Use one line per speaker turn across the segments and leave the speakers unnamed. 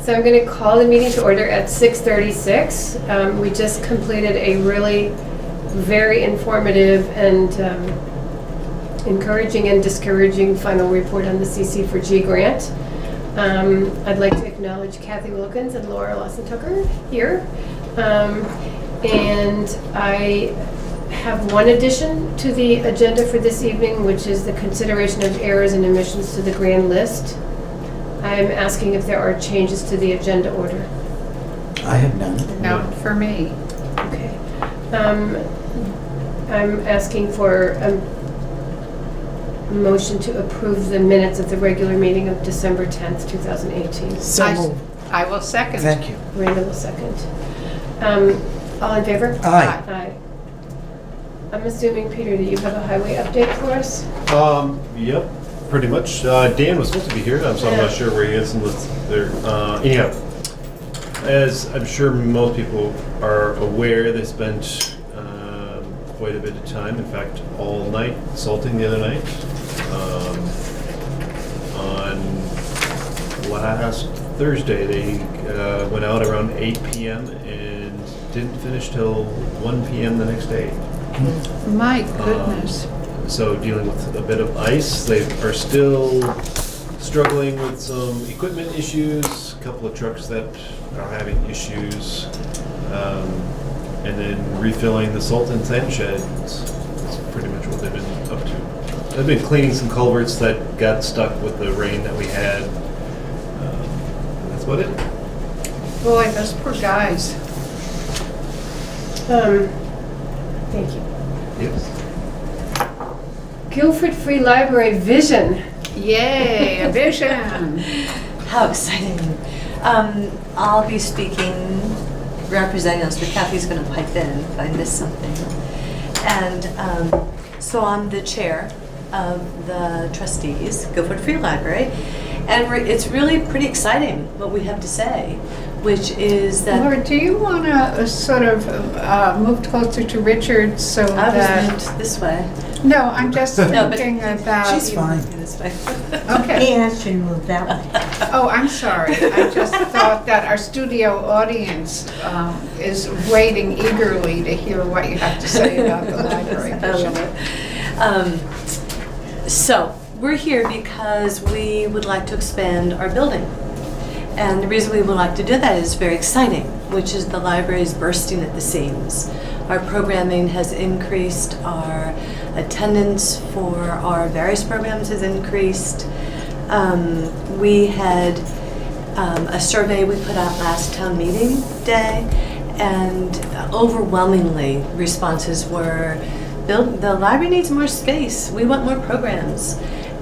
So I'm going to call the meeting to order at 6:36. We just completed a really very informative and encouraging and discouraging final report on the CC4G grant. I'd like to acknowledge Kathy Wilkins and Laura Lawson-Tucker here. And I have one addition to the agenda for this evening, which is the consideration of errors and omissions to the grand list. I'm asking if there are changes to the agenda order.
I have none.
No, for me.
Okay. I'm asking for a motion to approve the minutes of the regular meeting of December 10th, 2018.
So moved.
I will second.
Thank you.
Randall will second. All in favor?
Aye.
Aye. I'm assuming, Peter, that you have a highway update for us?
Yep, pretty much. Dan was supposed to be here, so I'm not sure where he is. Anyhow, as I'm sure most people are aware, they spent quite a bit of time, in fact, all night salting the other night. On last Thursday, they went out around 8 p.m. and didn't finish till 1 p.m. the next day.
My goodness.
So dealing with a bit of ice. They are still struggling with some equipment issues, a couple of trucks that are having issues, and then refilling the salt and sand shed. That's pretty much what they've been up to. They've been cleaning some culverts that got stuck with the rain that we had. That's about it.
Boy, those poor guys.
Thank you.
Yes.
Guilford Free Library Vision.
Yay, a vision.
How exciting. I'll be speaking, representing us, but Kathy's going to pipe in if I miss something. And so I'm the chair of the trustees, Guilford Free Library, and it's really pretty exciting what we have to say, which is that...
Laura, do you want to sort of move closer to Richard so
I
that...
was moved this way.
No, I'm just
No, but
thinking about...
She's fine.
This way.
Okay.
He asked you to move that way.
Oh, I'm sorry. I just thought that our studio audience is waiting eagerly to hear what you have to say about the library
I
vision.
love it. So we're here because we would like to expand our building. And the reason we would like to do that is very exciting, which is the library is bursting at the seams. Our programming has increased, our attendance for our various programs has increased. We had a survey we put out last town meeting day, and overwhelmingly responses were, the library needs more space, we want more programs.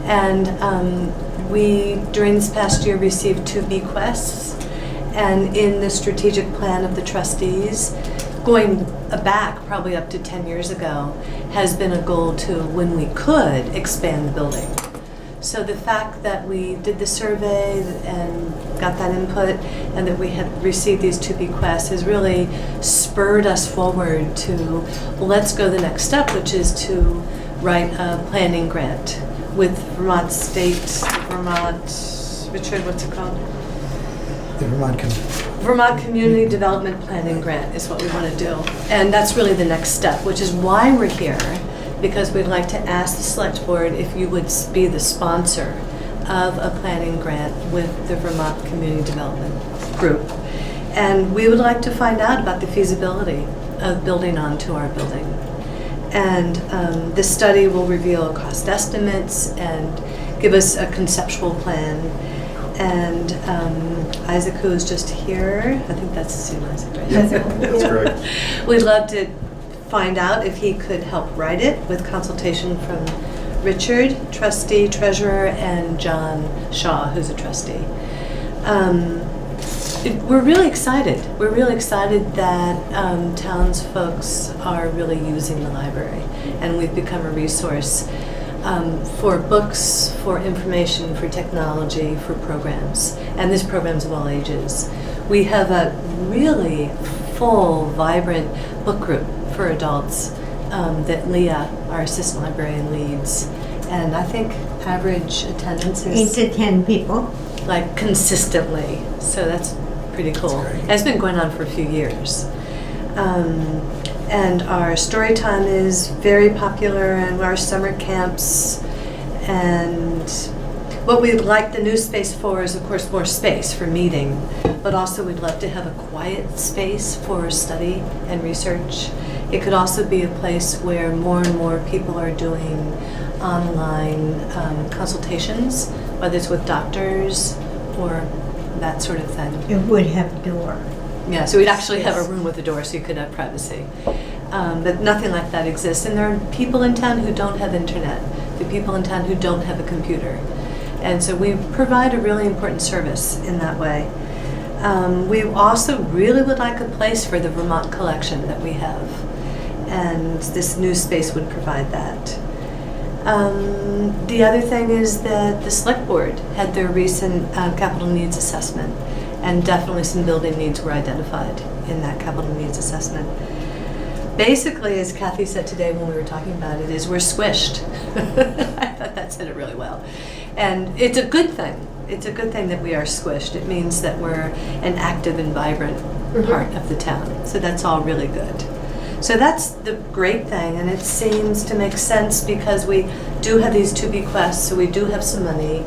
And we, during this past year, received 2 bequests, and in the strategic plan of the trustees, going back probably up to 10 years ago, has been a goal to, when we could, expand the building. So the fact that we did the survey and got that input, and that we have received these 2 bequests has really spurred us forward to, well, let's go the next step, which is to write a planning grant with Vermont Richard, what's it called?
The
Vermont Community Development Planning Grant is what we want to do. And that's really the next step, which is why we're here, because we'd like to ask the Select Board if you would be the sponsor of a planning grant with the Vermont Community Development Group. And we would like to find out about the feasibility of building onto our building. And this study will reveal cost estimates and give us a conceptual plan. And Isaac, who is just here, I think that's the same Isaac, right?
Yeah, that's correct.
We'd love to find out if he could help write it with consultation from Richard, trustee, treasurer, and John Shaw, who's a trustee. We're really excited. We're really excited that townsfolk are really using the library, and we've become a resource for books, for information, for technology, for programs, and this program's of all ages. We have a really full, vibrant book group for adults that Leah, our assistant librarian, leads, and I think average attendance is
8 to 10 people.
like consistently. So that's pretty cool.
That's great.
And it's been going on for a few years. And our story time is very popular, and our summer camps. And what we'd like the new space for is, of course, more space for meeting, but also we'd love to have a quiet space for study and research. It could also be a place where more and more people are doing online consultations, whether it's with doctors or that sort of thing.
It would have a door.
Yeah, so we'd actually have a room with a door so you could have privacy. But nothing like that exists. And there are people in town who don't have internet. There are people in town who don't have a computer. And so we provide a really important service in that way. We also really would like a place for the Vermont collection that we have. And this new space would provide that. The other thing is that the Select Board had their recent capital needs assessment, and definitely some building needs were identified in that capital needs assessment. Basically, as Kathy said today when we were talking about it, is we're squished. I thought that said it really well. And it's a good thing. It's a good thing that we are squished. It means that we're an active and vibrant part of the town. So that's all really good. So that's the great thing, and it seems to make sense because we do have these two bequests, so we do have some money.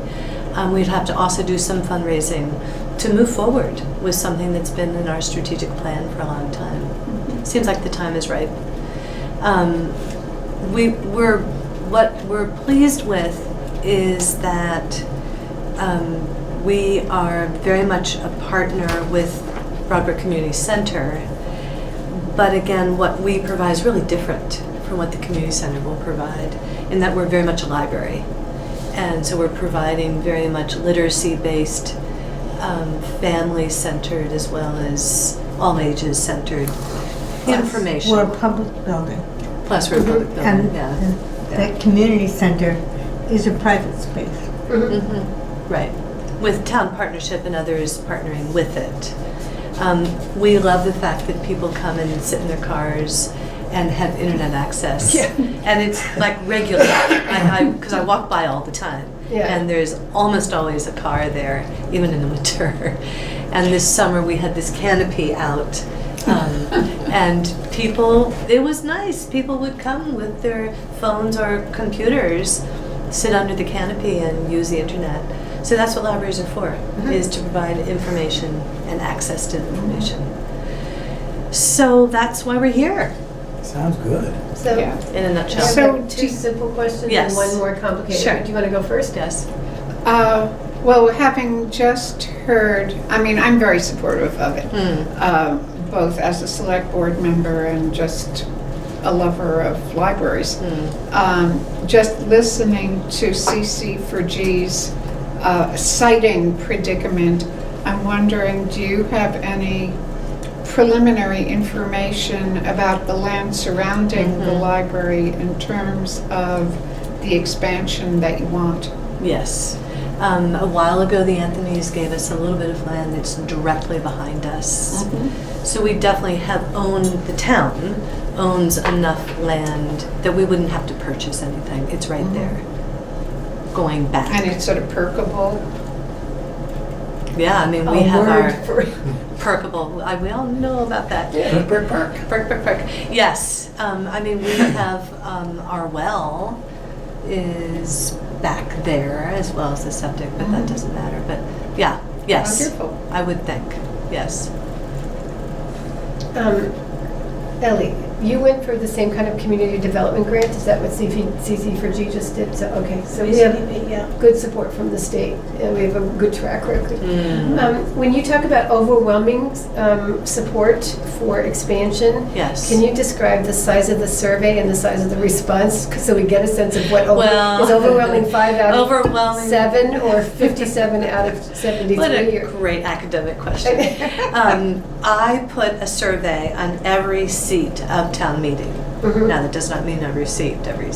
We'd have to also do some fundraising to move forward with something that's been in our strategic plan for a long time. Seems like the time is right. What we're pleased with is that we are very much a partner with Broadbrook Community Center. But again, what we provide is really different from what the community center will provide, in that we're very much a library. And so we're providing very much literacy-based, family-centered, as well as all ages-centered information.
We're a public building.
Plus we're a public building,
And
yeah.
that community center is a private space.
Right, with town partnership and others partnering with it. We love the fact that people come and sit in their cars and have internet access.
Yeah.
And it's like regular, because I walk by all the time.
Yeah.
And there's almost always a car there, even in the winter. And this summer we had this canopy out. And people, it was nice. People would come with their phones or computers, sit under the canopy and use the internet. So that's what libraries are for, is to provide information and access to information. So that's why we're here,
Sounds good.
So,
Yeah.
in a
I
nutshell.
have
So
two simple questions
Yes.
and one more complicated.
Sure.
Do you want to go first?
Yes.
Well, having just heard, I mean, I'm very supportive of it, both as a select board member and just a lover of libraries. Just listening to CC4G's citing predicament, I'm wondering, do you have any preliminary information about the land surrounding the library in terms of the expansion that you want?
Yes. A while ago, the Anthonys gave us a little bit of land that's directly behind us. So we definitely have owned, the town owns enough land that we wouldn't have to purchase anything. It's right there, going back.
And it's sort of perkable?
Yeah, I mean, we
A
have
word
our
for-
perkable, we all know about that.
Perk, perk, perk.
Perk, perk, perk. Yes, I mean, we have, our well is back there as well as the septic, but that doesn't matter. But yeah, yes,
Wonderful.
I would think, yes.
Ellie, you went for the same kind of community development grant, is that what CC4G just did? So, okay, so we have good support from the state, and we have a good track record. When you talk about overwhelming support for expansion,
Yes.
can you describe the size of the survey and the size of the response, so we get a sense of what
Well,
is overwhelming 5 out of
Overwhelming.
7 or 57 out of 73?
What a
or-
great academic question. I put a survey on every seat of town meeting. Now, that does not mean I received every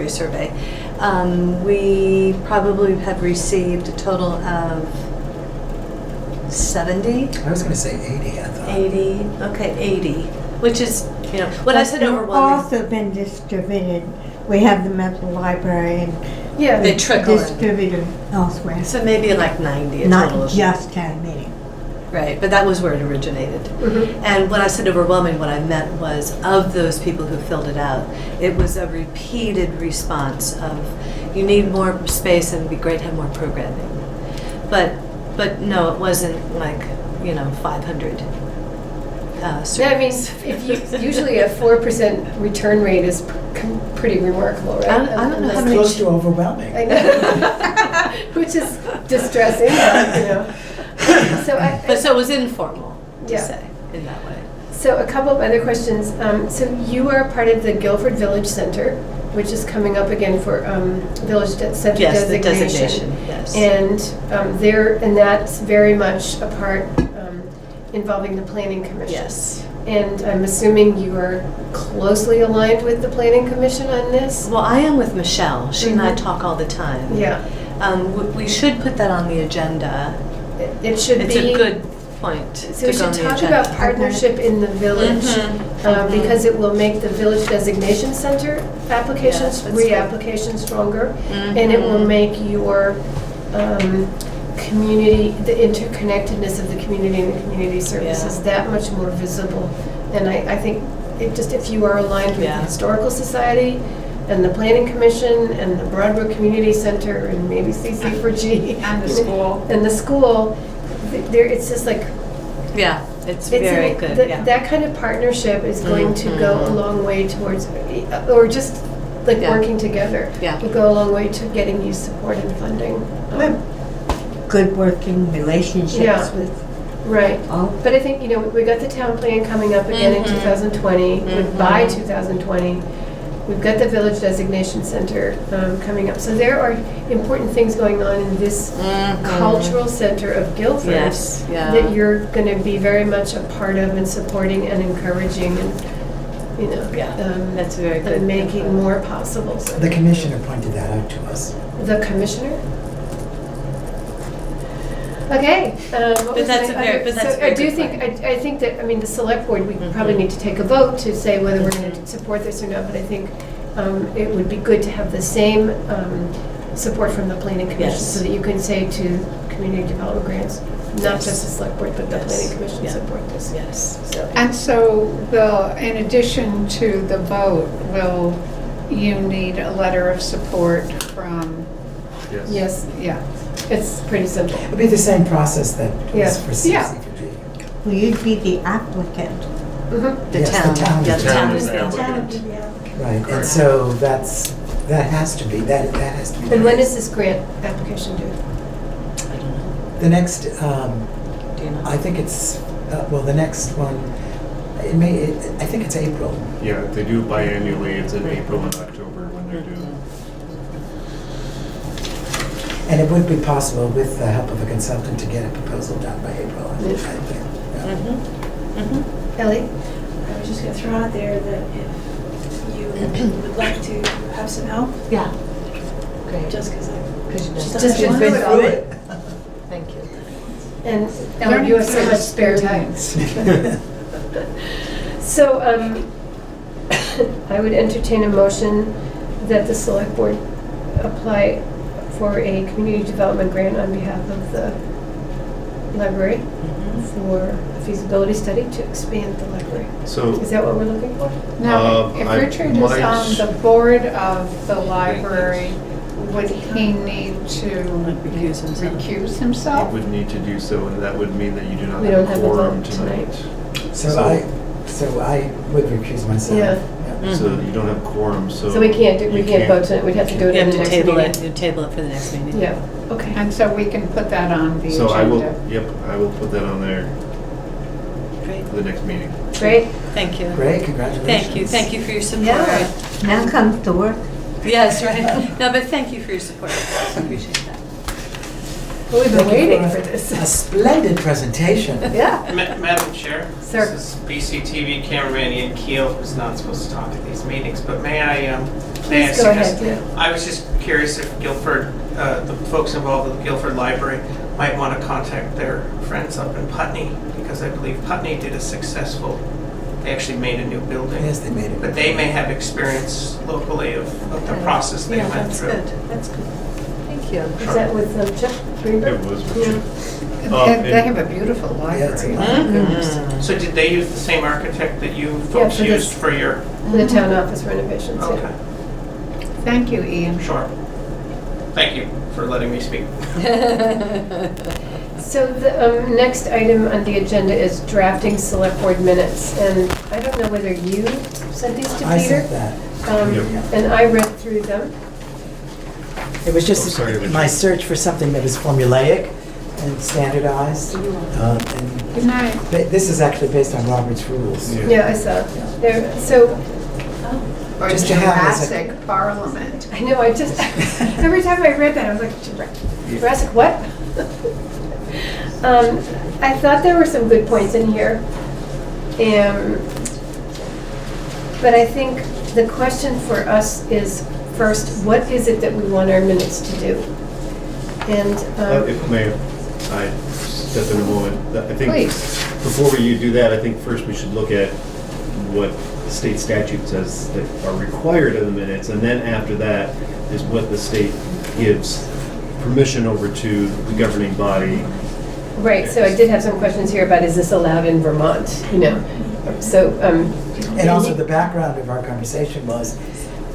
survey. We probably have received a total of 70,
I was gonna say 80, I thought.
80, okay, 80, which is, when I said
They've
overwhelming.
also been distributed. We have them at the library, and
Yeah.
They trickle in.
Distributed elsewhere,
So maybe like 90 a total.
not
of-
just town meeting.
Right, but that was where it originated.
Mhm.
And when I said overwhelming, what I meant was of those people who filled it out, it was a repeated response of, you need more space and it'd be great to have more programming. But no, it wasn't like, 500
Yeah, I mean,
surveys.
if you, usually a 4% return rate is pretty remarkable, right?
I don't know how
Unless-
many-
Close to overwhelming.
I know. Which is distressing, you know. So
But so it was informal, to
Yeah.
say, in that way.
So a couple of other questions. So you are part of the Guilford Village Center, which is coming up again for Village Center
Yes, the
designation.
designation, yes.
And that's very much a part involving the Planning Commission.
Yes.
And I'm assuming you are closely aligned with the Planning Commission on this?
Well, I am with Michelle. She and I
Mhm.
talk all the time.
Yeah,
We should put that on the agenda.
it should be.
It's a good point
So
to
we
go on
should
the
talk
agenda.
about partnership in the village,
Mhm.
because it will make the village designation center applications,
Yes, that's good.
reapplications stronger, and it will
Mhm.
make your community, the interconnectedness of the community and the community services
Yeah.
that much more visible. And I think if you are aligned with
Yeah.
the Historical Society and the Planning Commission and the Broadbrook Community Center and maybe CC4G.
And the school.
And the school, it's just like,
Yeah, it's
it's
very good, yeah.
That kind of partnership is going to go a
Mhm.
long way towards, or just like
Yeah.
working together.
Yeah.
Will go a long way to getting you support and funding.
Good. Good working
Yeah.
relationships with
Right.
all.
But I think, we got the town plan coming up again in
Mhm.
2020,
Mhm.
by 2020. We've got the Village Designation Center coming up. So there are important things going on in this
Mhm.
cultural center of Guilford.
Yes, yeah.
That you're going to be very much a part of and supporting and encouraging and,
Yeah, that's very good.
and making more possible. So
The commissioner pointed that out to us.
The commissioner? Okay.
But that's a very- but that's a very
I do
good
think,
point.
I think that, the select board, we probably
Mhm.
need to take a vote to say whether we're going to support this or not, but I think it would be good to have the same support from the planning commission,
Yes.
so that you can say to community development grants, not
Yes.
just the select board, but the
Yes.
planning commission
Yeah.
support this.
Yes.
So,
And so in addition to the vote, will you need a letter of support from,
yes,
yeah,
it's pretty simple.
It'll be the same process that
Yeah.
was for
Yeah.
CC4G.
Will you be the applicant?
Mhm.
The
Yes, the
town.
town
Yeah,
is
the
the
town
town
is
is
the
the
applicant.
Right, and
Correct.
so that has to be, that has to be.
And
the
when
case.
is this grant application due?
I don't know.
The next,
Do you know?
I think it's, the next one, I think it's April.
Yeah, they do biannually. It's in April and October when they're due.
And it would be possible with the help of a consultant to get a proposal done by April. I think. Yeah.
Mhm. Mhm.
Ellie?
I was just going to throw out there that if you would like to have some help,
Yeah. Great.
just because
Because you
she's
know.
done
Just
it
been
once.
through it.
Thank you.
And Ellen, you have so much spare time. So, I would entertain a motion that the select board apply for a community development grant on behalf of the library for a feasibility study to expand the library.
So,
Is that what we're looking for?
now, if
I
Richard is
might-
on the board of the library, would he need to
Recuse himself.
recuse
you
himself?
would need to do so, and that would mean that you do not
We
have
don't
a
have a
quorum
vote
tonight.
So I would recuse myself.
Yeah.
So you don't have quorum, so.
So we can't
you
vote tonight, we'd have to do it
You
in
have
the
to
next
table it,
meeting.
you table it for the next meeting.
Yeah, okay.
And so we can put that on the
So I will,
agenda.
yep, I will put that on there
Great.
for the next meeting.
Great.
Thank you.
Great, congratulations.
Thank you for your support.
Yeah.
Now comes the work.
Yes, right. No, but thank you for your support. I appreciate that.
Well, we've been
Thank you
waiting for
A
this.
splendid presentation.
Yeah.
Madam Chair?
Sir.
This is BCTV cameraman Ian Keel, who's not supposed to talk at these meetings, but may I ask
Please
you
go
this?
ahead, yeah.
I was just curious if Guilford, the folks involved with the Guilford Library might want to contact their friends up in Putney, because I believe Putney did a successful they actually made a new building.
Yes, they made it.
But they may have experience locally of the process they
Yeah,
went
that's
through.
good, that's good. Thank you.
Is that with Chuck Greenberg?
It was
Yeah.
And they have a beautiful
Yeah, it's a
library.
lot of goodness.
So did they use the same architect that you
Yeah,
folks
for this-
used for your?
For the town office renovations, yeah.
Okay,
Thank you, Ian.
sure. Thank you for letting me speak.
So the next item on the agenda is drafting select board minutes. And I don't know whether you sent these to
I
Peter.
sent that.
Yep.
And I read through them.
It was
Oh,
just
sorry, Richard.
my search for something that was formulaic and standardized. And
Good night.
this is actually based on Robert's rules.
Yeah.
Yeah, I saw. There, so,
Or
Just to have as a-
Jurassic Parliament.
I know, I just, every time I read that, I was like, Jurassic what? I thought there were some good points in here. But I think the question for us is, first, what is it that we want our minutes to do? And,
If may, I step in a moment. I think
Please.
before you do that, I think first we should look at what state statute says that are required in the minutes, and then after that is what the state gives permission over to the governing body.
right, so I did have some questions here about, is this allowed in Vermont, you know? So,
And also the background of our conversation was,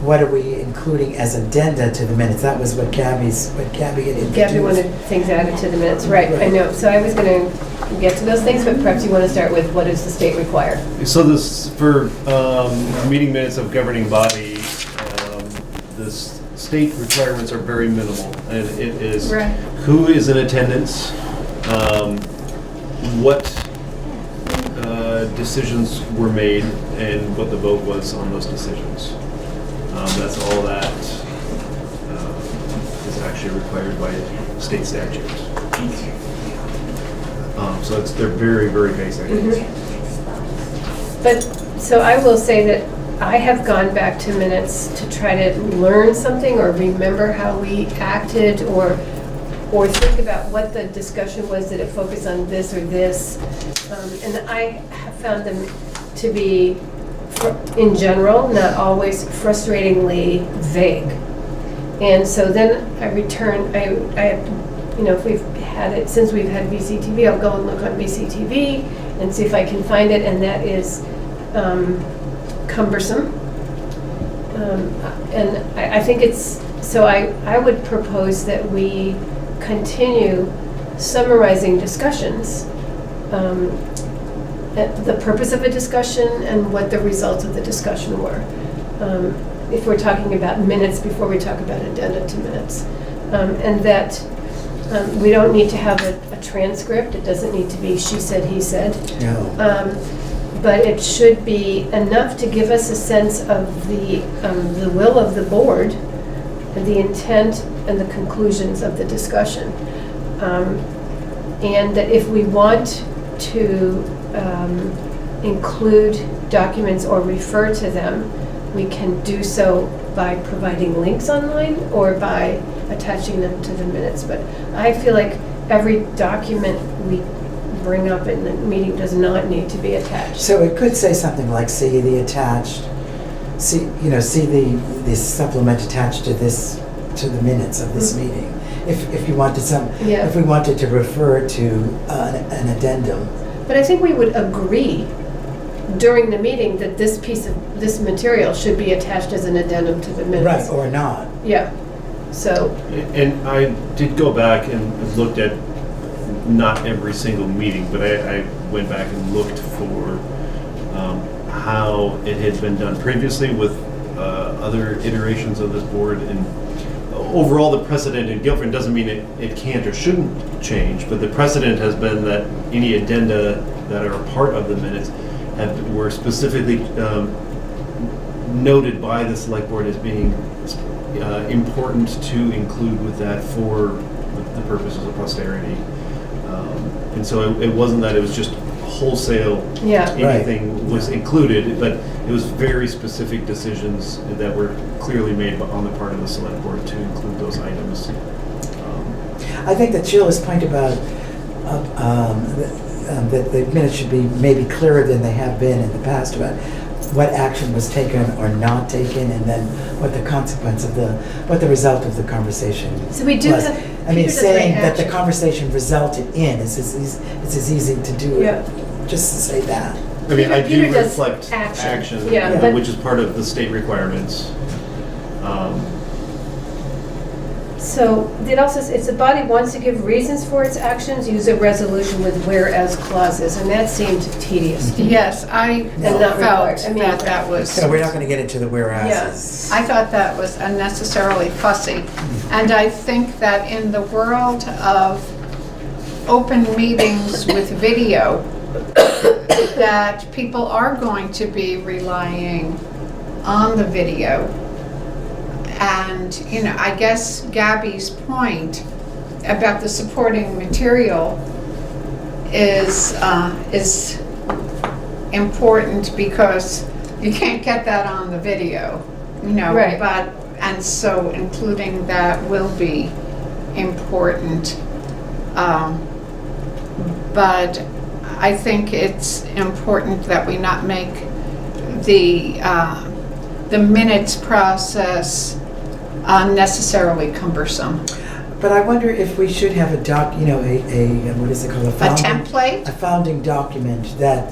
what are we including as addenda to the minutes? That was what Gabby had introduced.
Gabby wanted things added to the minutes, right, I know. So I was gonna get to those things, but perhaps you want to start with, what does the state require?
So this, for meeting minutes of governing body, the state requirements are very minimal, and it is
Right.
who is in attendance, what decisions were made, and what the vote was on those decisions. That's all that is actually required by state statutes. So they're very, very basic.
But, so I will say that I have gone back to minutes to try to learn something or remember how we acted or think about what the discussion was, did it focus on this or this? And I have found them to be, in general, not always frustratingly vague. And so then I return, you know, if we've had it, since we've had VCTV, I'll go and look on VCTV and see if I can find it, and that is cumbersome. And I think it's, so I would propose that we continue summarizing discussions, the purpose of a discussion and what the results of the discussion were. If we're talking about minutes before we talk about addenda to minutes. And that we don't need to have a transcript. It doesn't need to be she said, he said.
No.
But it should be enough to give us a sense of the will of the board, and the intent and the conclusions of the discussion. And that if we want to include documents or refer to them, we can do so by providing links online or by attaching them to the minutes. But I feel like every document we bring up in the meeting does not need to be attached.
So it could say something like, see the attached, see the supplement attached to this, to the minutes of this meeting. If you wanted
Yeah.
if we wanted to refer to an addendum.
But I think we would agree during the meeting that this piece of, this material should be attached as an addendum to the minutes.
Right, or not.
Yeah, so,
And I did go back and looked at not every single meeting, but I went back and looked for how it had been done previously with other iterations of this board. And overall, the precedent in Guilford doesn't mean it can't or shouldn't change, but the precedent has been that any addenda that are part of the minutes were specifically noted by the select board as being important to include with that for the purposes of posterity. And so it wasn't that it was just wholesale,
yeah.
anything was included, but it was very specific decisions that were clearly made on the part of the select board to include those items.
I think that Sheila's point about that the minutes should be maybe clearer than they have been in the past about what action was taken or not taken, and then what the consequence of what the result of the conversation
So we do
was.
have.
I mean,
Peter does
saying
great
that the
action.
conversation resulted in, it's as easy to do
Yeah.
it, just to say that.
I mean, I
Peter
do
does
reflect
action.
action,
Yeah, but-
which is part of the state requirements.
So it also says, if the body wants to give reasons for its actions, use a resolution with whereas clauses, and that seemed tedious.
Yes, I
No.
Not required.
felt
I mean-
that that was.
So we're not going to get into the whereases.
I thought that was unnecessarily fussy. And I think that in the world of open meetings with video, that people are going to be relying on the video. And, you know, I guess Gabby's point about the supporting material is important because you can't get that on the video, you know.
Right.
And so including that will be important. But I think it's important that we not make the minutes process unnecessarily cumbersome.
But I wonder if we should have a what is it called?
A template?
A founding document that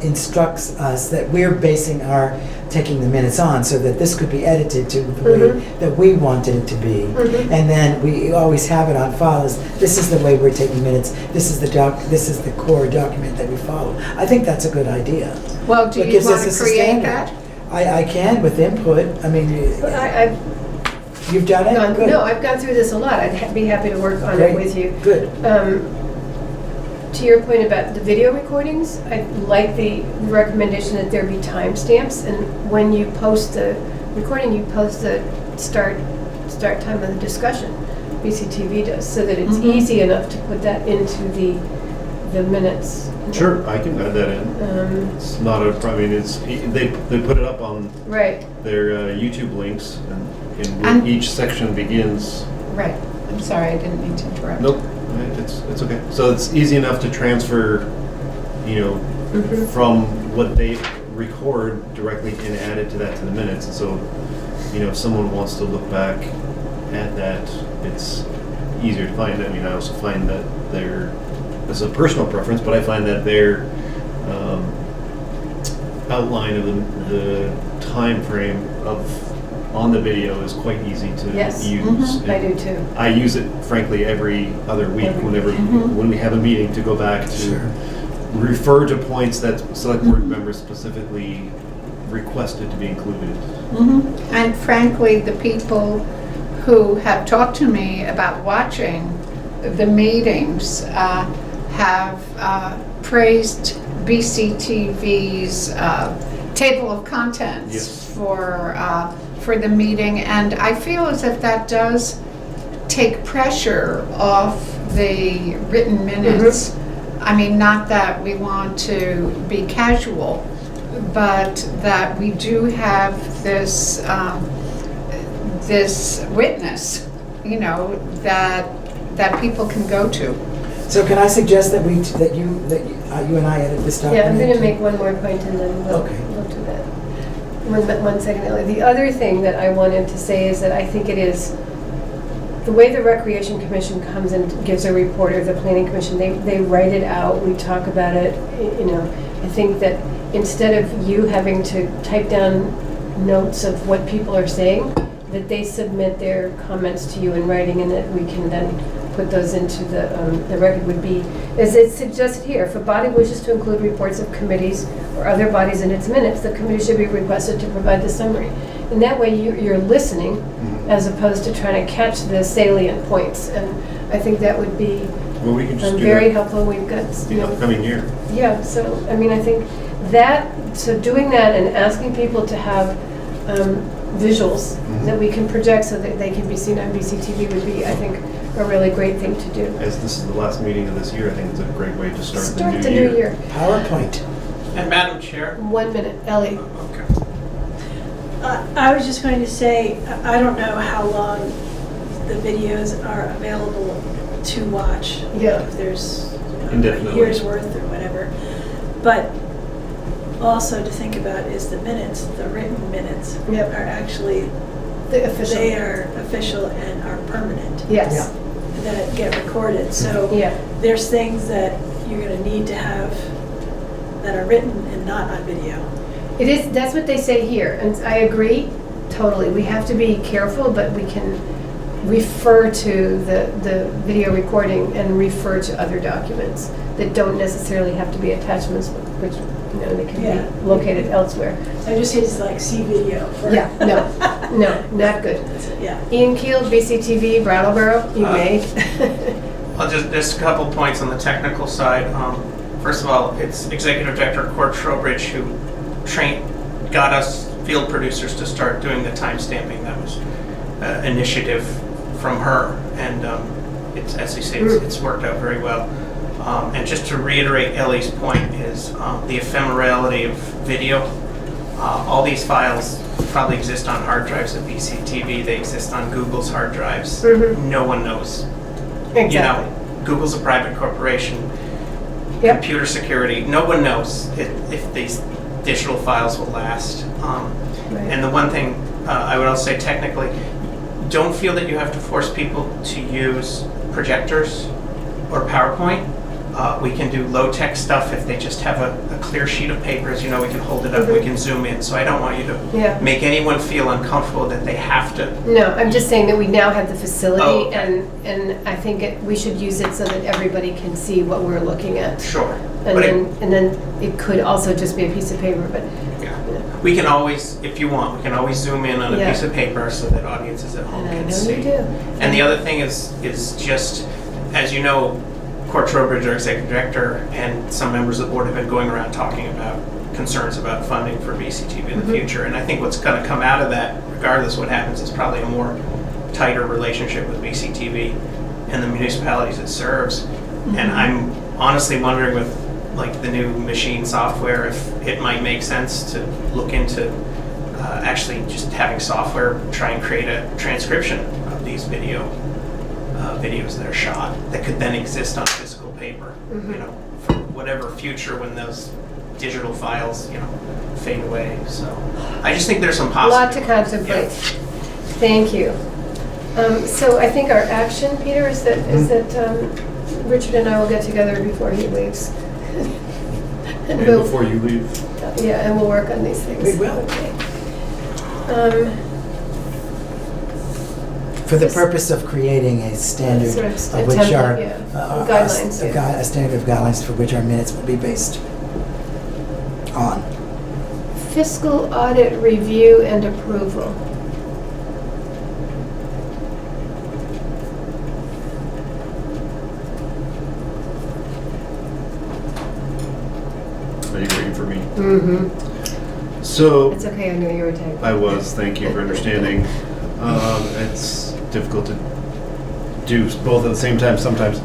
instructs us that we're basing our taking the minutes on, so that this could be edited to the way that we wanted it to be. And then we always have it on file as, this is the way we're taking minutes, this is the core document that we follow. I think that's a good idea.
Well, do
It
you
gives
want
us
to
a
create
standard.
that?
I can with input. I mean, you've done it? Good.
No, I've gone through this a lot. I'd be happy to work on
Great.
it with you.
Good.
To your point about the video recordings, I like the recommendation that there be timestamps, and when you post the recording, you post the start time of the discussion. BCTV does, so that it's easy enough to put that into the minutes.
Sure, I can add that in. It's not a, I mean, they put it up on
Right.
their YouTube links, and
And-
each section begins.
Right. I'm sorry, I didn't mean to interrupt.
Nope, it's okay. So it's easy enough to transfer, you know, from what they record directly and add it to the minutes. And so, you know, if someone wants to look back at that, it's easier to find. I mean, I also find that this is a personal preference, but I find that their outline of the time frame on the video is quite easy to
Yes.
use.
I do too.
I use it, frankly, every other week when we have a meeting, to go back to
Sure.
refer to points that select board members specifically requested to be included.
And frankly, the people who have talked to me about watching the meetings have praised BCTV's table of contents
Yes.
for the meeting, and I feel as if that does take pressure off the written minutes. I mean, not that we want to be casual, but that we do have this this witness, you know, that people can go to.
So can I suggest that you and I edit this document?
Yeah, I'm going to make one more point and then we'll
Okay.
do that. One second, Ellie. The other thing that I wanted to say is that I think it is, the way the Recreation Commission comes and gives a report, or the Planning Commission, they write it out, we talk about it, you know. I think that instead of you having to type down notes of what people are saying, that they submit their comments to you in writing, and that we can then put those into the record. Would be, as it's suggested here, if a body wishes to include reports of committees or other bodies in its minutes, the committee should be requested to provide the summary. And that way you're listening as opposed to trying to catch the salient points. And I think that would be
Well, we can just do
very
that
helpful. We've got,
the upcoming year.
yeah, so, I mean, I think that, so doing that and asking people to have visuals that we can project so that they can be seen on BCTV would be, I think, a really great thing to do.
As this is the last meeting of this year, I think it's a great way to start
Start
the
the
new
new year.
PowerPoint.
And Madam Chair?
1 minute, Ellie.
Okay.
I was just going to say, I don't know how long the videos are available to watch.
Yeah.
If there's, a
Indefinitely.
year's worth or whatever. But also to think about is the minutes, the written minutes
Yep.
are actually,
The official.
they are official and are permanent,
Yes.
that get recorded. So
Yeah.
there's things that you're gonna need to have that are written and not on video.
It is, that's what they say here, and I agree, totally. We have to be careful, but we can refer to the video recording and refer to other documents that don't necessarily have to be attachments, which, they can
Yeah.
be located elsewhere.
I just hate to like see video for.
Yeah, no, not good.
Yeah.
Ian Keel, BCTV, Brattleboro, you may.
I'll just a couple points on the technical side. First of all, it's Executive Director Court Trowbridge who got us field producers to start doing the time stamping. That was initiative from her, and it's, as you say, it's worked out very well. And just to reiterate Ellie's point is the ephemerality of video. All these files probably exist on hard drives at BCTV. They exist on Google's hard drives. No one knows.
Exactly.
You know, Google's a private corporation.
Yep.
Computer security. No one knows if these digital files will last.
Right.
And the one thing I would also say technically, don't feel that you have to force people to use projectors or PowerPoint. We can do low-tech stuff if they just have a clear sheet of paper. As you know, we can hold it up, we can zoom in. So I don't want you to
Yeah.
make anyone feel uncomfortable that they have to.
No, I'm just saying that we now have the facility,
Oh, okay.
and I think we should use it so that everybody can see what we're looking at.
Sure.
And
But
then it could also just be a piece of paper, but,
yeah. We can always, if you want, we can always zoom in on a
Yeah.
piece of paper so that audiences at home
and I
can
know
see.
you do.
And the other thing is just, as you know, Court Trowbridge, our executive director, and some members of the board have been going around talking about concerns about funding for BCTV in the future. And I think what's going to come out of that, regardless what happens, is probably a more tighter relationship with BCTV and the municipalities it serves. And I'm honestly wondering with like the new machine software, if it might make sense to look into actually just having software try and create a transcription of these videos that are shot that could then exist on physical paper, for whatever future when those digital files, fade away. So I just think there's some
A lot to
possibilities.
contemplate. Thank you. So I think our action, Peter, is that Richard and I will get together before he leaves.
And
we'll-
before you leave,
Yeah, and we'll work on these things.
We will.
Okay.
For the purpose of creating a standard
Sort of a
of which
template,
our
yeah. Guidelines, yeah.
a standard of guidelines for which our minutes will be based on.
Fiscal audit review and approval.
are you waiting for me?
Mm-hmm.
So,
It's okay, I knew you were typing.
I was, thank you for understanding. It's difficult to do both at the same time sometimes.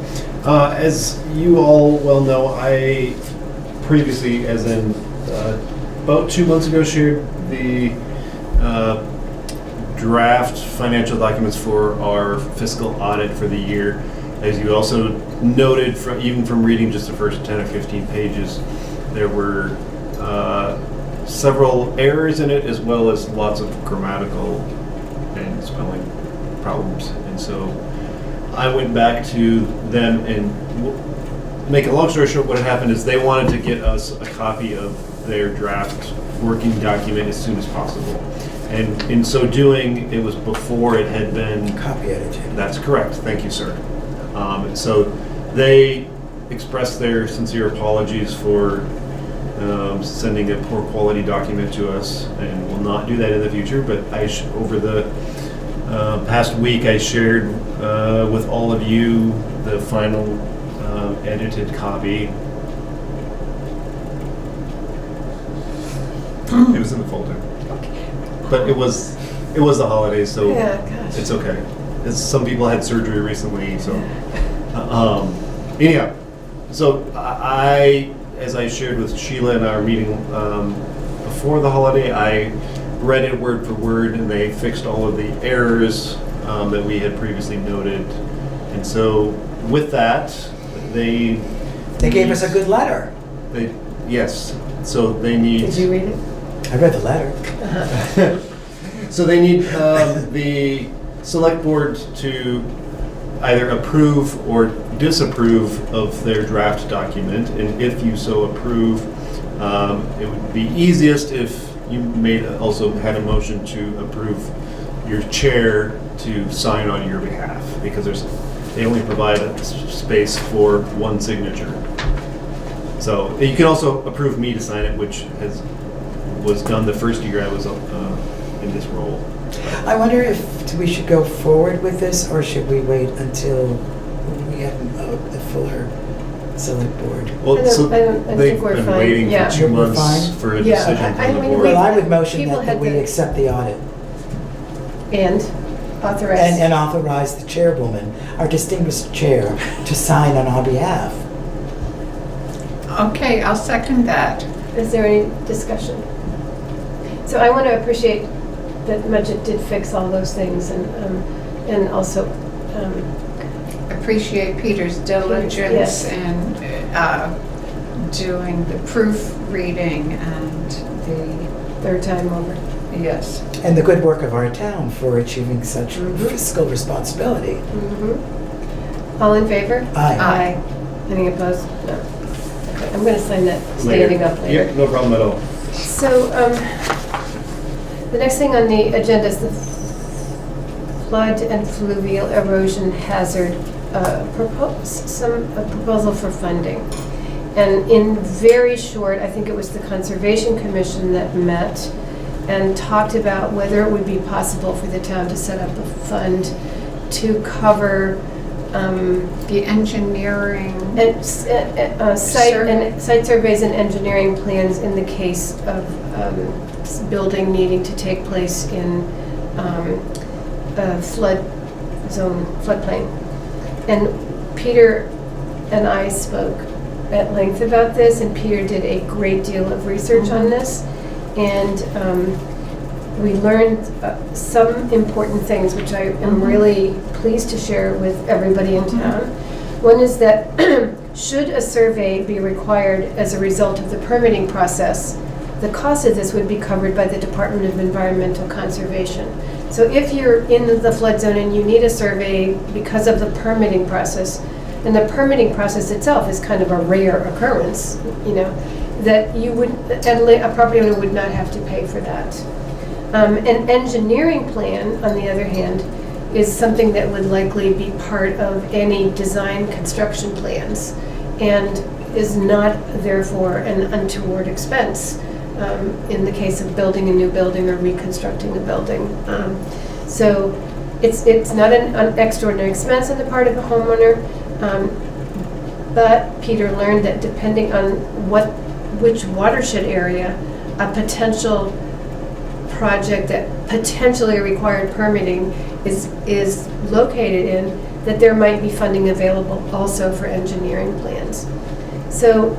As you all well know, I previously, as in about 2 months ago, shared the draft financial documents for our fiscal audit for the year. As you also noted, even from reading just the first 10 or 15 pages, there were several errors in it, as well as lots of grammatical and spelling problems. And so I went back to them, and make a long story short, what had happened is they wanted to get us a copy of their draft working document as soon as possible. And in so doing, it was before it had been
Copy edited.
That's correct. Thank you, sir. So they expressed their sincere apologies for sending a poor quality document to us, and will not do that in the future. But over the past week, I shared with all of you the final edited copy. It was in the folder, but it was the holidays, so
Yeah, gosh.
it's okay. Some people had surgery recently, so anyhow. So as I shared with Sheila in our meeting before the holiday, I read it word for word, and they fixed all of the errors that we had previously noted. And so with that, they
They gave us a good letter.
Yes, so they need.
Did you read it?
I read the letter.
So they need the select board to either approve or disapprove of their draft document, and if you so approve, it would be easiest if you also had a motion to approve your chair to sign on your behalf, because they only provide a space for one signature. So you can also approve me to sign it, which was done the first year I was in this role.
I wonder if we should go forward with this, or should we wait until we have a fuller select board?
Well,
I
they've
think we're
been
fine.
waiting
Yeah.
for 2
We're
months
fine?
for a
Yeah,
decision
I
from the
mean,
board.
Well, I would motion
People
that
had
we
to-
accept the audit
And authorize.
and authorize the chairwoman, our distinguished chair, to sign on our behalf.
Okay, I'll second that.
Is there any discussion? So I want to appreciate that Mudgett did fix all those things and also,
Appreciate Peter's diligence
Yes.
in doing the proofreading and
third time over.
yes.
And the good work of our town for achieving such
Mhm.
fiscal responsibility.
All in favor?
Aye.
Aye. Any opposed? No. Okay, I'm going to sign that standing up later.
Yeah, no problem at all.
So, the next thing on the agenda is the flood and fluvial erosion hazard proposal for funding. And in very short, I think it was the Conservation Commission that met and talked about whether it would be possible for the town to set up a fund to cover
The engineering.
and site surveys and engineering plans in the case of building needing to take place in a flood zone, floodplain. And Peter and I spoke at length about this, and Peter did a great deal of research on this. And we learned some important things, which I am really pleased to share with everybody in town. One is that should a survey be required as a result of the permitting process, the cost of this would be covered by the Department of Environmental Conservation. So if you're in the flood zone and you need a survey because of the permitting process, and the permitting process itself is kind of a rare occurrence, that you would, a property owner would not have to pay for that. An engineering plan, on the other hand, is something that would likely be part of any design construction plans and is not therefore an untoward expense in the case of building a new building or reconstructing a building. So it's not an extraordinary expense on the part of the homeowner, but Peter learned that depending on which watershed area a potential project that potentially required permitting is located in, that there might be funding available also for engineering plans. So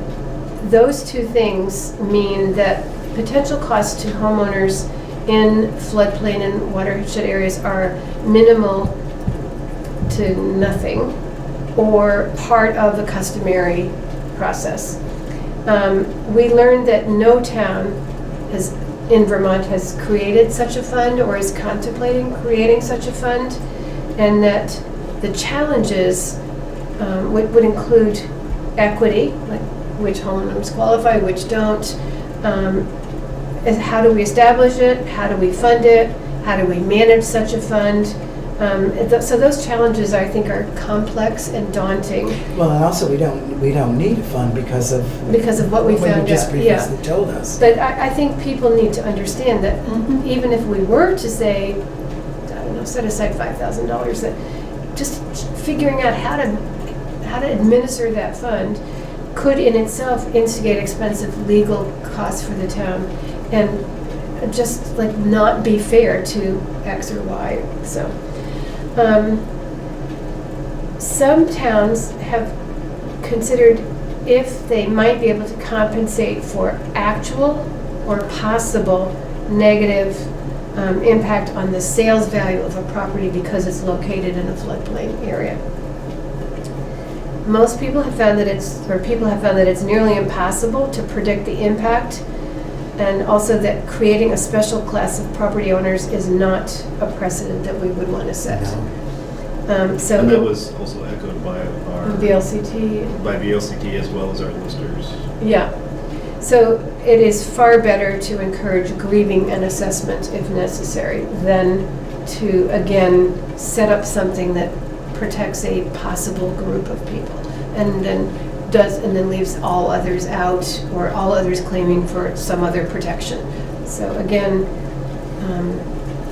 those two things mean that potential costs to homeowners in floodplain and watershed areas are minimal to nothing, or part of the customary process. We learned that no town in Vermont has created such a fund or is contemplating creating such a fund, and that the challenges would include equity, like which homeowners qualify, which don't, how do we establish it, how do we fund it, how do we manage such a fund. So those challenges, I think, are complex and daunting.
Well, and also we don't need a fund because of
what we found
you just
out,
previously told us.
But I think people need to understand that even if we were to say, I don't know, set aside $5,000, that just figuring out how to administer that fund could in itself instigate expensive legal costs for the town and just like not be fair to X or Y. So some towns have considered if they might be able to compensate for actual or possible negative impact on the sales value of a property because it's located in a floodplain area. most people have found that it's nearly impossible to predict the impact, and also that creating a special class of property owners is not a precedent that we would want to set. So
And that was also echoed by our,
VLCT.
by VLCT as well as our listers.
Yeah. So it is far better to encourage grieving and assessment if necessary than to, again, set up something that protects a possible group of people and then leaves all others out, or all others claiming for some other protection. So again,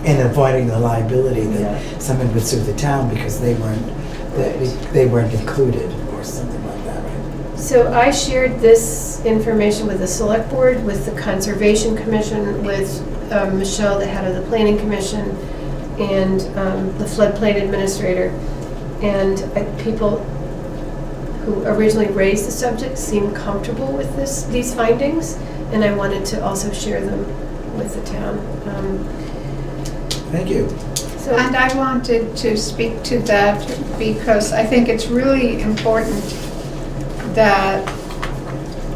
And avoiding the liability
Yeah.
that someone would sue the town because they weren't included or something like that, right?
so I shared this information with the Select Board, with the Conservation Commission, with Michelle, the head of the Planning Commission, and the floodplain administrator. And people who originally raised the subject seemed comfortable with these findings, and I wanted to also share them with the town.
Thank you.
So,
And I wanted to speak to that because I think it's really important that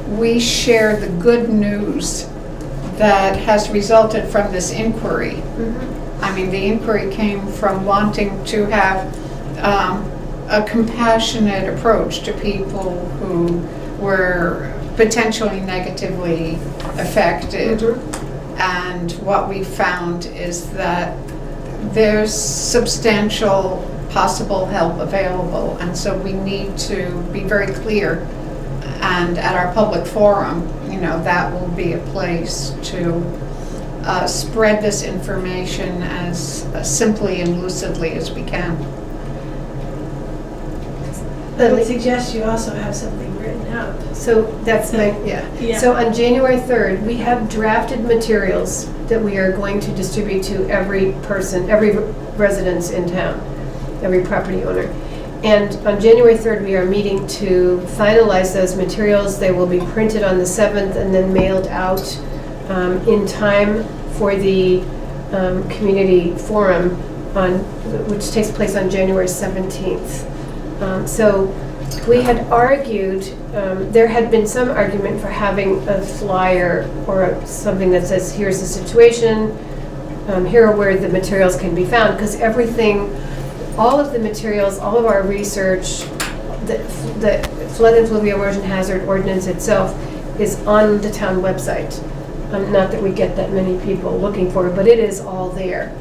we share the good news that has resulted from this inquiry. I mean, the inquiry came from wanting to have a compassionate approach to people who were potentially negatively affected. And what we found is that there's substantial possible help available, and so we need to be very clear. And at our public forum, that will be a place to spread this information as simply and lucidly as we can.
I would suggest you also have something written out.
So that's yeah. So on January 3rd, we have drafted materials that we are going to distribute to every person, every residence in town, every property owner. And on January 3rd, we are meeting to finalize those materials. They will be printed on the 7th and then mailed out in time for the community forum, which takes place on January 17th. So we had argued, there had been some argument for having a flyer or something that says, here's the situation, here are where the materials can be found, because all of the materials, all of our research, the flood and fluvial erosion hazard ordinance itself is on the town website. Not that we get that many people looking for it, but it is all there.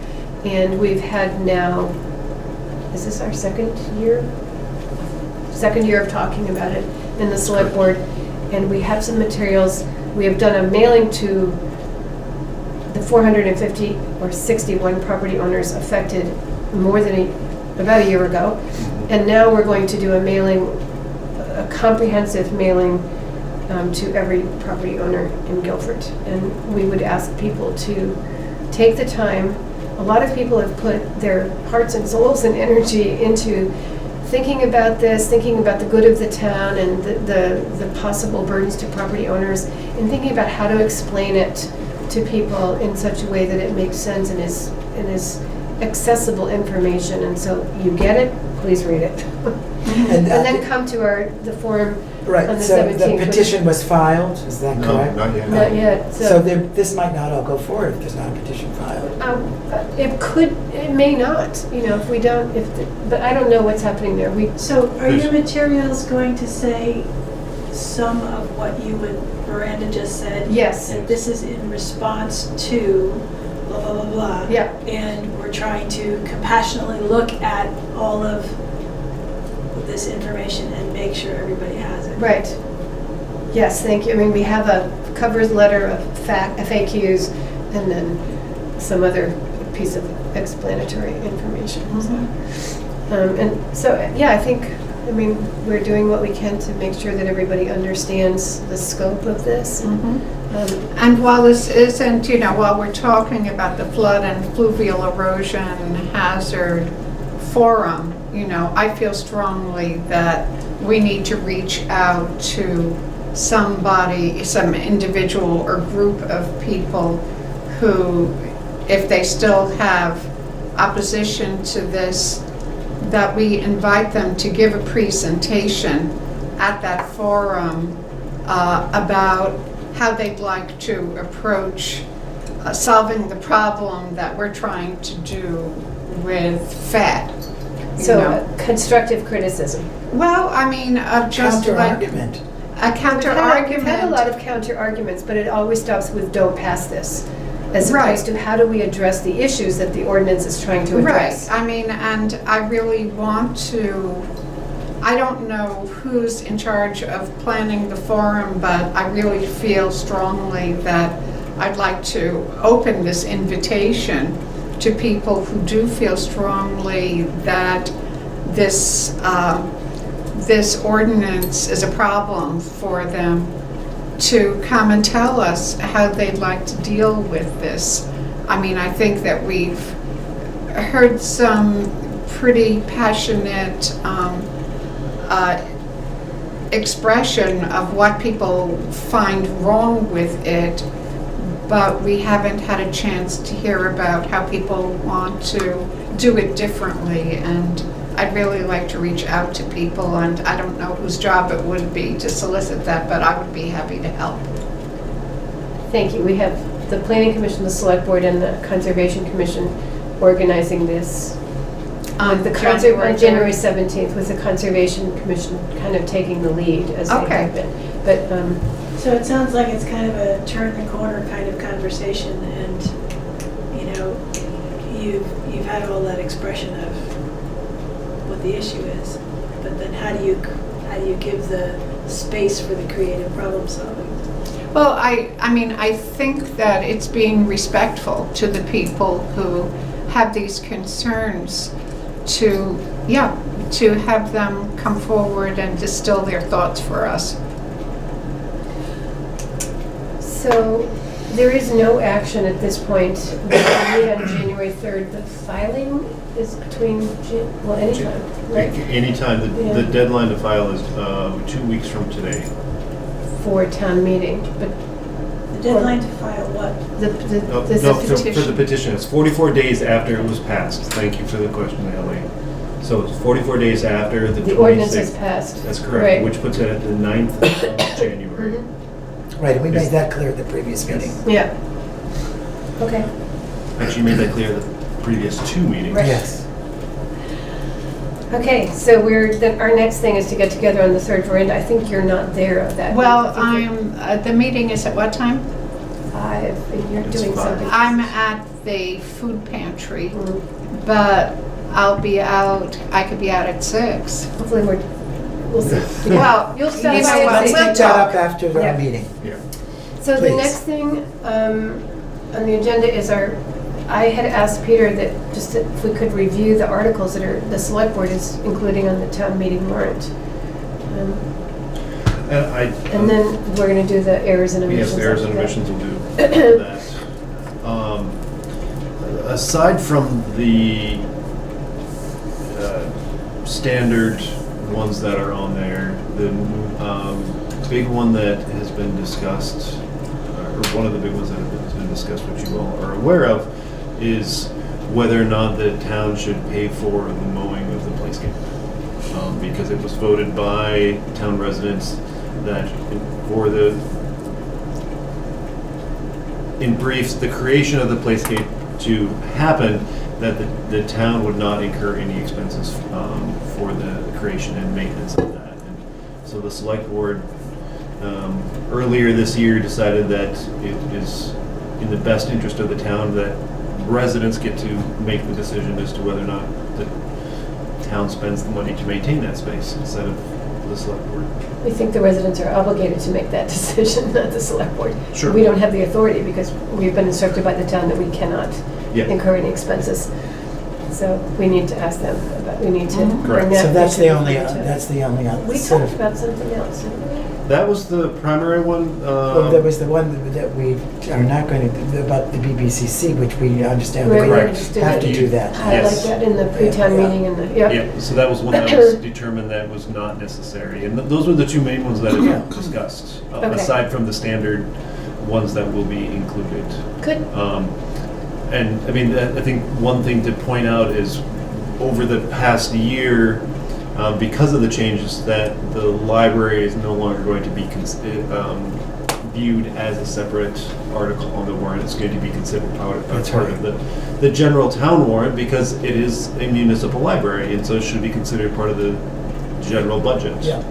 And we've had now, is this our second year of talking about it in the Select Board, and we have some materials. We have done a mailing to the 450 or 61 property owners affected about a year ago, and now we're going to do a comprehensive mailing to every property owner in Guilford, and we would ask people to take the time. A lot of people have put their hearts and souls and energy into thinking about this, thinking about the good of the town and the possible burdens to property owners, and thinking about how to explain it to people in such a way that it makes sense and is accessible information. And so you get it, please read it. And then come to the forum on
Right,
the
so
17th.
the petition was filed, is that
No,
correct?
not yet.
Not yet.
So this might not all go forward if there's not a petition filed.
It may not, if we don't, but I don't know what's happening there.
So are your materials going to say some of what Miranda just said?
Yes.
And this is in response to blah, blah, blah, blah.
Yeah.
And we're trying to compassionately look at all of this information and make sure everybody has it.
Right. Yes, thank you. I mean, we have a covers letter of FAQs and then some other piece of explanatory information. And so, yeah, I mean, we're doing what we can to make sure that everybody understands the scope of this.
And while this isn't, while we're talking about the flood and fluvial erosion hazard forum, I feel strongly that we need to reach out to somebody, some individual or group of people who, if they still have opposition to this, that we invite them to give a presentation at that forum about how they'd like to approach solving the problem that we're trying to do with FED. you
So
know.
constructive criticism.
Well, I mean, just
Counter
like
argument.
a counter
We've had a lot
argument.
of counter arguments, but it always stops with don't pass this, as
Right.
opposed to how do we address the issues that the ordinance is trying to
Right,
address.
I mean, and I really want to, I don't know who's in charge of planning the forum, but I really feel strongly that I'd like to open this invitation to people who do feel strongly that this, this ordinance is a problem for them, to come and tell us how they'd like to deal with this. I mean, I think that we've heard some pretty passionate expression of what people find wrong with it, but we haven't had a chance to hear about how people want to do it differently. And I'd really like to reach out to people, and I don't know whose job it would be to solicit that, but I would be happy to help.
Thank you. We have the Planning Commission, the Select Board, and the Conservation Commission organizing this.
On
The January 17th, with the Conservation Commission kind of taking the lead as they
Okay.
have been. But,
So it sounds like it's kind of a turn the corner kind of conversation, and, you know, you've had all that expression of what the issue is, but then how do you give the space for the creative problem solving?
Well, I mean, I think that it's being respectful to the people who have these concerns to have them come forward and distill their thoughts for us.
so there is no action at this point. We meet on January 3rd. The filing is between, anytime, right?
Anytime,
Yeah.
the deadline to file is 2 weeks from today.
For town meeting, but
The deadline to file what?
No,
this
no,
is
for
petition.
the petition, it's 44 days after it was passed. Thank you for the question, Ellie. So it's 44 days after the 26th.
The ordinance is passed.
That's correct,
Right.
which puts it at the 9th of January.
Mhm.
Right, and we made that clear at the previous meeting.
Yeah. Okay.
Actually, you made that clear at the previous 2 meetings.
Right.
Yes.
Okay, so our next thing is to get together on the third veranda. I think you're not there of that.
Well,
I think
the meeting is at what time?
you're 5, and you're
It's
doing
5.
something.
I'm at the food pantry,
Mm.
but I'll be out, I could be out at 6.
Hopefully we'll see.
Well,
You'll stop
you know
by and
what,
say
Let's
we'll
take that
talk.
up after
Yeah.
our meeting.
Yeah.
So the
Please.
next thing on the agenda is I had asked Peter that just if we could review the articles that the select board is including on the town meeting warrant. And then we're gonna do the errors and omissions.
Yes, the errors and
after that.
omissions will do that. Aside from the standard ones that are on there, the big one that has been discussed, or one of the big ones that has been discussed, which you all are aware of, is whether or not the town should pay for the mowing of the playscape. Because it was voted by town residents that in brief, the creation of the playscape to happen, that the town would not incur any expenses for the creation and maintenance of that. And so the select board earlier this year decided that it is in the best interest of the town that residents get to make the decision as to whether or not the town spends the money to maintain that space instead of the select board.
We think the residents are obligated to make that decision, not the select board.
Sure.
We don't have the authority because we've been instructed by the town that we cannot
Yeah.
incur any expenses. So we need to ask them we need to
Mhm.
bring that.
So that's the only,
to- We
sort
talked
of,
about something else, didn't we?
That was the primary one.
well, there was the one that we are not going to, about the BBCC, which we understand
We're
we
Correct.
interested
have to
in-
do that.
Highlight
Yes.
that in the pre-town
Yeah.
meeting and the,
Yeah, so that was one that was determined that was not necessary. And those were the two main ones that have been discussed,
Okay.
aside from the standard ones that will be included.
Good.
And I mean, I think one thing to point out is over the past year, because of the changes, that the library is no longer going to be viewed as a separate article on the warrant. It's going to be considered part of the general town warrant, because it is a municipal library, and so it should be considered part of the general budget.
Yeah.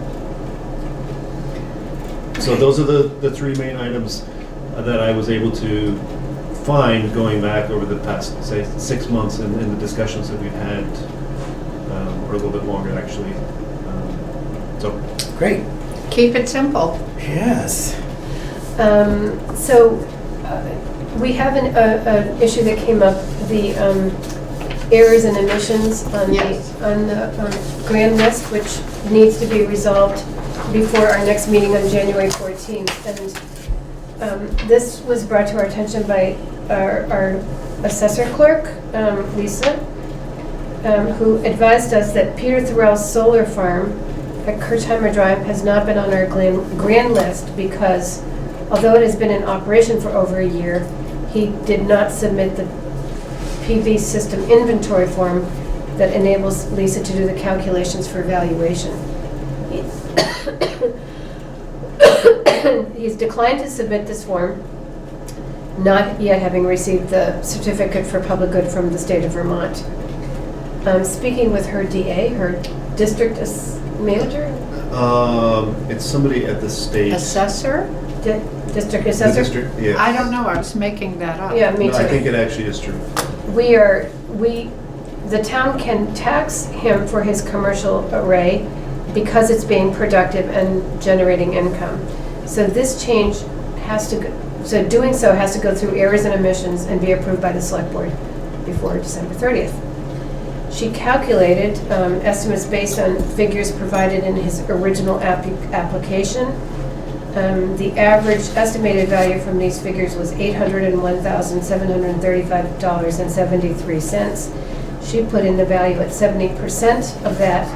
So those are the three main items that I was able to find going back over the past, say, 6 months in the discussions that we've had, or a little bit longer, actually. So
Great.
Keep it simple.
Yes.
We have an issue that came up, the errors and omissions on
Yes.
the grand list, which needs to be resolved before our next meeting on January 14th. And this was brought to our attention by our assessor clerk, Lisa, who advised us that Peter Thorell's solar farm at Kirchheimer Drive has not been on our grand list because, although it has been in operation for over a year, he did not submit the PV system inventory form that enables Lisa to do the calculations for valuation. He's declined to submit this form, not yet having received the certificate for public good from the state of Vermont. Speaking with her DA, her district manager,
it's somebody at the state.
Assessor?
district
The
assessor.
district, yeah.
I don't know, I was making that up.
Yeah, me
No,
too.
I think it actually is true.
The town can tax him for his commercial array because it's being productive and generating income. So this change so doing so has to go through errors and omissions and be approved by the select board before December 30th. She calculated estimates based on figures provided in his original application. The average estimated value from these figures was $801,735.73. She put in the value at 70% of that,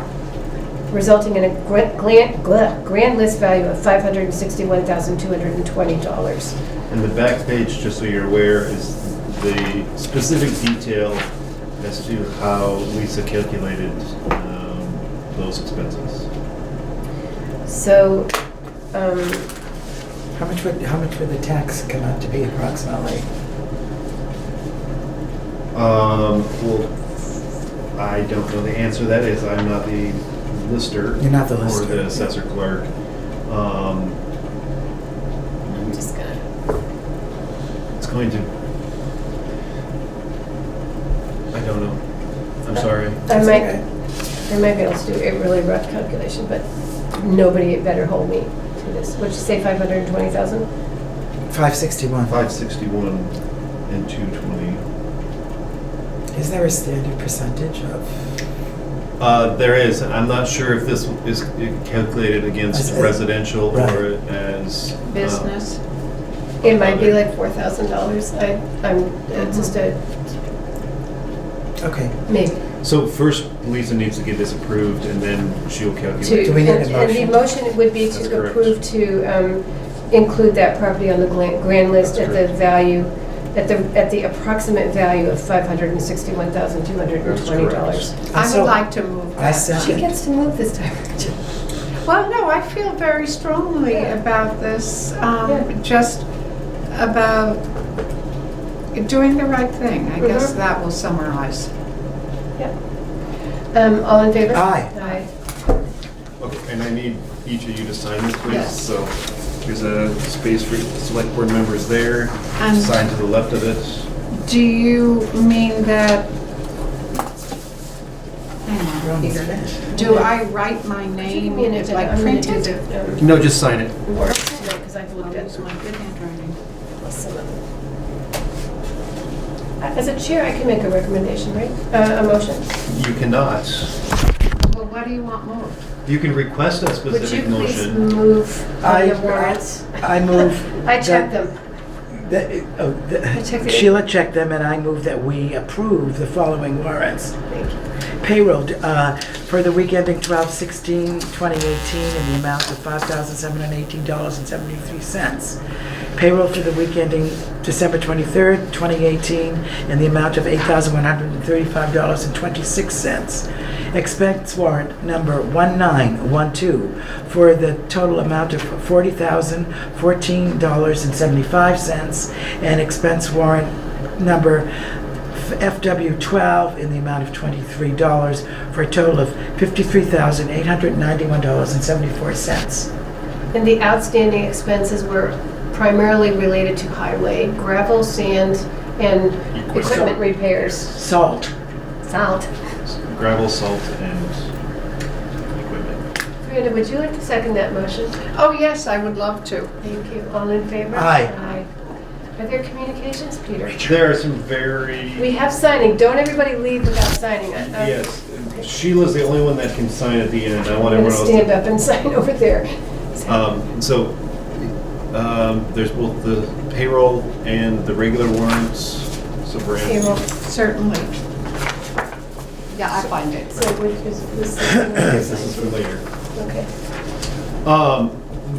resulting in a grand list value of $561,220.
And the back page, just so you're aware, is the specific detail as to how Lisa calculated those expenses.
So,
How much would the tax come out to be approximately?
Well, I don't know the answer to that. Is I'm not the lister.
You're not the
Or
lister.
the assessor clerk.
I'm just gonna,
It's going to. I don't know. I'm sorry.
I
That's
might
okay.
be able to do a really rough calculation, but nobody better hold me to this. What'd you say, 520,000?
561.
561 and 220.
Is there a standard percentage of?
There is. I'm not sure if this is calculated against
As a-
residential or
right.
as
Business.
It might be like $4,000. It's just a,
Okay.
maybe.
So first, Lisa needs to get this approved, and then she'll calculate.
Do we need a
And the
motion?
motion would be
That's
to
correct.
approve to include that property on the grand list
That's
at the
correct.
value, at the approximate value of $561,220.
I
So-
would like to move
I
that.
second.
She gets to move this time.
Well, no, I feel very strongly
Yeah.
about this,
Yeah.
just about doing the right thing. I guess
Mhm.
that will summarize.
All in favor?
Aye.
Aye.
Okay, and I need each of you to sign this, please.
Yes.
So there's a space for select board members there.
And
Sign to the left of it.
do you mean that, hang
We're
on,
almost
Peter.
finished.
Do I write my
Give
name,
me an agenda.
like
I'm gonna do
printed?
the,
No, just sign it.
warrants, because I've
I'll
looked at
use my good handwriting.
some of them. As a chair, I can make a recommendation, right? A motion.
You cannot.
Well, what do you want moved?
You can request a
Would you
specific
please
motion.
move
I-
the warrants?
I move.
I checked them. checked it.
Sheila checked them, and I move that we approve the following warrants.
Thank you.
Payroll for the week ending 12/16/2018 in the amount of $5,718.73. Payroll for the week ending December 23rd, 2018 in the amount of $8,135.26. Expense warrant number 1912 for the total amount of $40,014.75, and expense warrant number FW12 in the amount of $23 for a total of $53,891.74.
And the outstanding expenses were primarily related to highway, gravel, sand, and equipment repairs.
Salt.
Salt.
Gravel, salt, and equipment.
Brenda, would you like to second that motion?
Oh, yes, I would love to.
Thank you. All in favor?
Aye.
Are there communications, Peter?
There are some very...
We have signing. Don't everybody leave without signing.
Yes, Sheila's the only one that can sign at the end. I want
I'm going
everyone
to
else
stand
to...
up and sign over there.
There's both the payroll and the regular warrants. So Brand.
Payroll.
Certainly. Yeah, I find it.
So which is this?
Yes, this is for later.
Okay.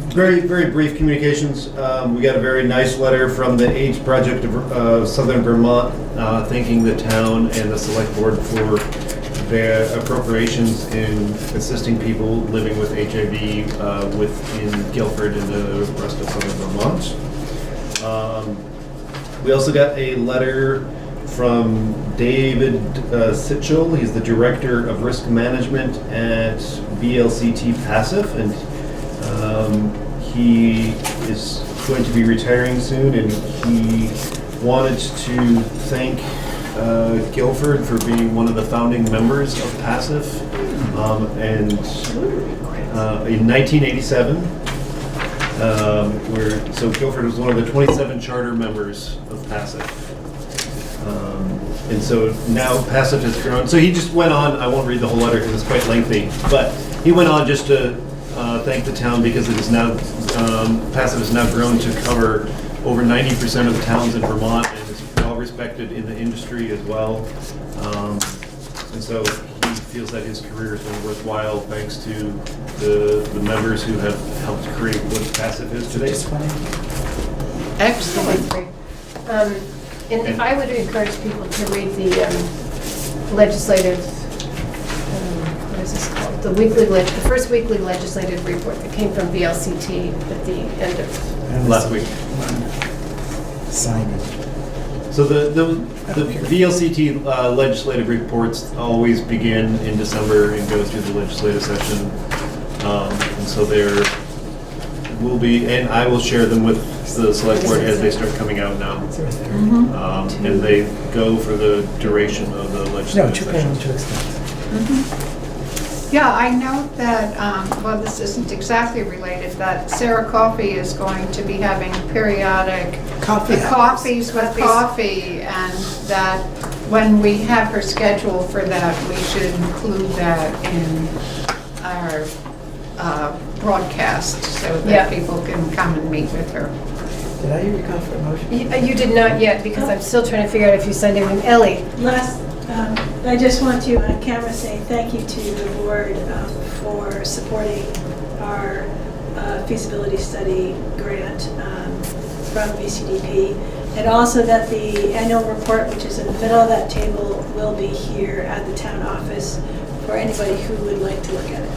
Very, very brief communications. We got a very nice letter from the AIDS Project of Southern Vermont, thanking the town and the select board for their appropriations in assisting people living with HIV within Guilford and the rest of Southern Vermont. We also got a letter from David Sitchell. He's the Director of Risk Management at VLCT Passive, and he is going to be retiring soon, and he wanted to thank Guilford for being one of the founding members of Passive. And in 1987, so Guilford was one of the 27 charter members of Passive. And so now Passive has grown. So he just went on, I won't read the whole letter because it's quite lengthy, but he went on just to thank the town because it is now, Passive has now grown to cover over 90% of the towns in Vermont and is well respected in the industry as well. And so he feels that his career has been worthwhile thanks to the members who have helped create what Passive is today.
Excellent.
And I would encourage people to read the legislative, what is this called? The first weekly legislative report that came from VLCT at the end of
Last week.
Sign it.
So the VLCT legislative reports always begin in December and go through the legislative session. And so there will be, and I will share them with the select board as they start coming out now. And they go for the duration of the
No,
legislative
too
session.
too expensive.
Yeah, I know that, well, this isn't exactly related, that Sarah Coffey is going to be having periodic coffees with coffee, and that when we have her schedule for that, we should include that in our broadcast so that people can come and meet with her.
Did I hear you call for a motion?
You did not yet, because I'm still trying to figure out if you signed everything. Ellie?
I just want to on camera say thank you to the board for supporting our feasibility study grant from VCDP, and also that the annual report, which is in the middle of that table, will be here at the town office for anybody who would like to look at it.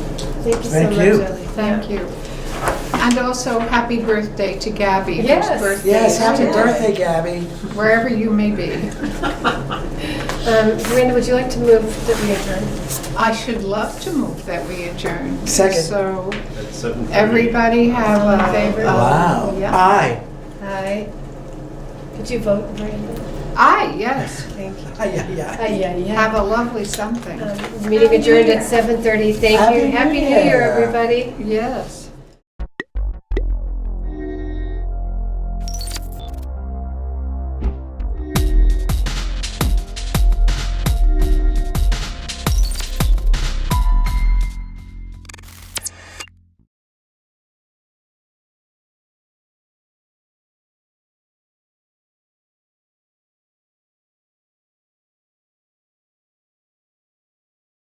Thank you so
Thank
much,
you.
Ellie.
Thank you. And also, happy birthday to Gabby. whose
Yes.
birthday
Yes,
is
happy
today,
birthday, Gabby.
wherever you may be.
Miranda, would you like to move that we adjourn?
I should love to move that we adjourn.
Second.
So
At 7:30.
everybody have
All in
a
favor?
Wow.
Yeah.
Aye.
Aye. Did you vote, Miranda?
Aye, yes.
Thank you.
Aye, aye, aye.
Aye, yeah, yeah.
Have a lovely something.
Meeting adjourned at 7:30. Thank you.
Happy New
Happy New
Year.
Year, everybody.
Yes.